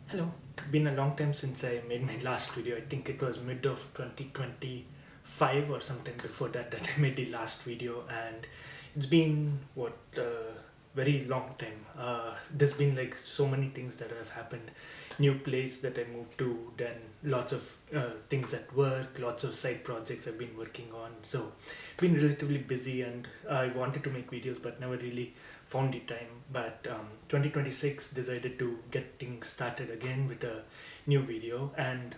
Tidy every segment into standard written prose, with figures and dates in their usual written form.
Hello, been a long time since I made my last video. I think it was mid of 2025 or sometime before that I made the last video, and it's been very long time. There's been like so many things that have happened. New place that I moved to, then lots of things at work, lots of side projects I've been working on. So been relatively busy, and I wanted to make videos but never really found the time. But 2026 decided to get things started again with a new video, and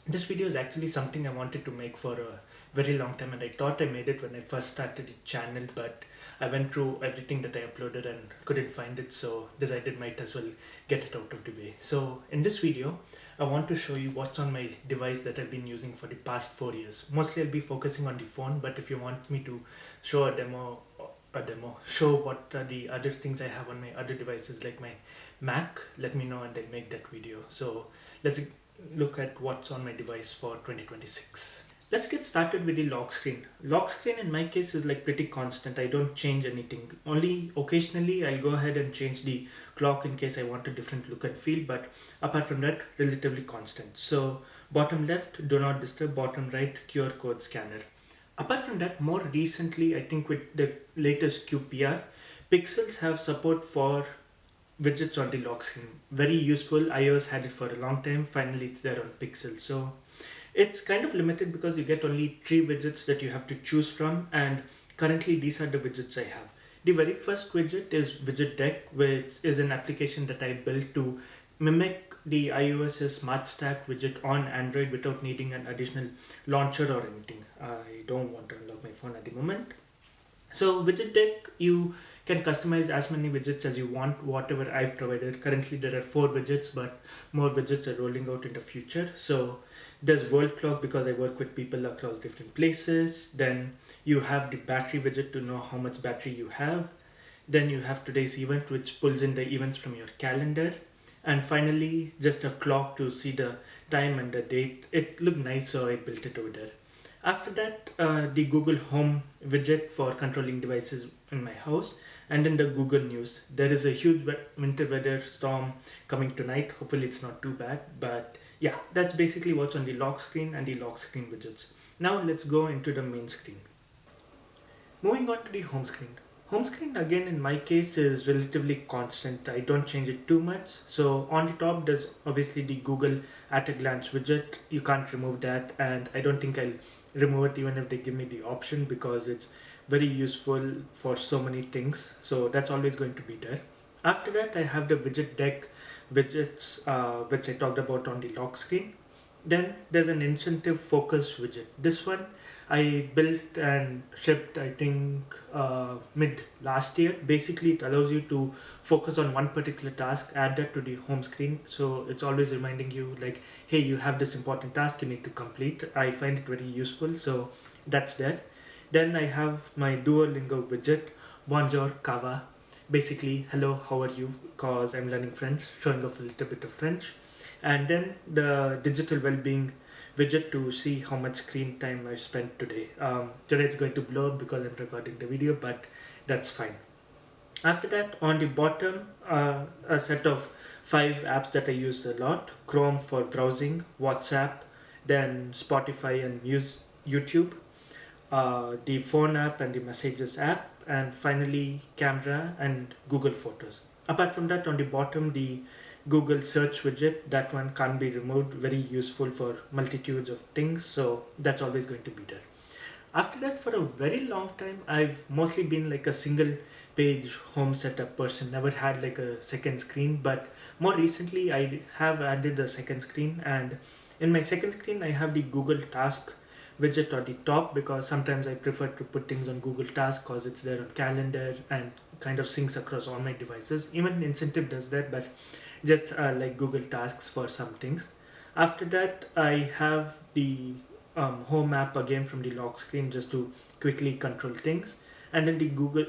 this video is actually something I wanted to make for a very long time, and I thought I made it when I first started the channel, but I went through everything that I uploaded and couldn't find it, so decided might as well get it out of the way. So in this video I want to show you what's on my device that I've been using for the past 4 years. Mostly I'll be focusing on the phone, but if you want me to show show what are the other things I have on my other devices like my Mac, let me know and I'll make that video. So let's look at what's on my device for 2026. Let's get started with the lock screen. Lock screen in my case is like pretty constant. I don't change anything. Only occasionally I'll go ahead and change the clock in case I want a different look and feel, but apart from that, relatively constant. So bottom left, do not disturb, bottom right, QR code scanner. Apart from that, more recently, I think with the latest QPR, Pixels have support for widgets on the lock screen. Very useful. iOS had it for a long time. Finally, it's there on Pixel. So it's kind of limited because you get only 3 widgets that you have to choose from, and currently these are the widgets I have. The very first widget is WidgetDeck, which is an application that I built to mimic the iOS's Smart Stack widget on Android without needing an additional launcher or anything. I don't want to unlock my phone at the moment. So WidgetDeck, you can customize as many widgets as you want, whatever I've provided. Currently there are 4 widgets, but more widgets are rolling out in the future. So there's world clock because I work with people across different places. Then you have the battery widget to know how much battery you have. Then you have today's event, which pulls in the events from your calendar. And finally, just a clock to see the time and the date. It looked nice, so I built it over there. After that, the Google Home widget for controlling devices in my house, and then the Google News. There is a huge winter weather storm coming tonight. Hopefully it's not too bad, but yeah, that's basically what's on the lock screen and the lock screen widgets. Now let's go into the main screen. Moving on to the home screen. Home screen again in my case is relatively constant. I don't change it too much. So on the top there's obviously the Google at a glance widget. You can't remove that, and I don't think I'll remove it even if they give me the option because it's very useful for so many things. So that's always going to be there. After that I have the WidgetDeck widgets, which I talked about on the lock screen. Then there's an incentive focus widget. This one I built and shipped, I think, mid last year. Basically, it allows you to focus on one particular task, add that to the home screen. So it's always reminding you like, hey, you have this important task you need to complete. I find it very useful. So that's that. Then I have my Duolingo widget, Bonjour Kava. Basically, hello, how are you? Because I'm learning French, showing off a little bit of French. And then the digital well-being widget to see how much screen time I spent today. Today it's going to blow up because I'm recording the video, but that's fine. After that, on the bottom, a set of 5 apps that I used a lot. Chrome for browsing, WhatsApp, then Spotify and YouTube, the phone app and the messages app, and finally camera and Google Photos. Apart from that, on the bottom, the Google search widget, that one can't be removed, very useful for multitudes of things, so that's always going to be there. After that, for a very long time, I've mostly been like a single page home setup person, never had like a second screen, but more recently I have added a second screen, and in my second screen I have the Google Task widget at the top because sometimes I prefer to put things on Google Task because it's there on calendar and kind of syncs across all my devices. Even Incentive does that, but just like Google Tasks for some things. After that, I have the home app again from the lock screen just to quickly control things, and then the Google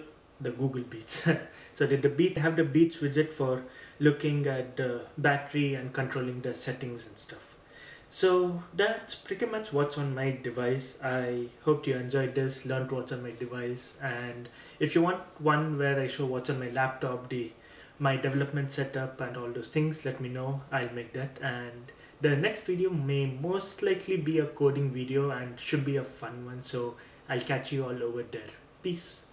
Beats. So the Beats, I have the Beats widget for looking at the battery and controlling the settings and stuff. So that's pretty much what's on my device. I hope you enjoyed this, learned what's on my device, and if you want one where I show what's on my laptop, the my development setup and all those things, let me know. I'll make that. And the next video may most likely be a coding video and should be a fun one. So I'll catch you all over there. Peace.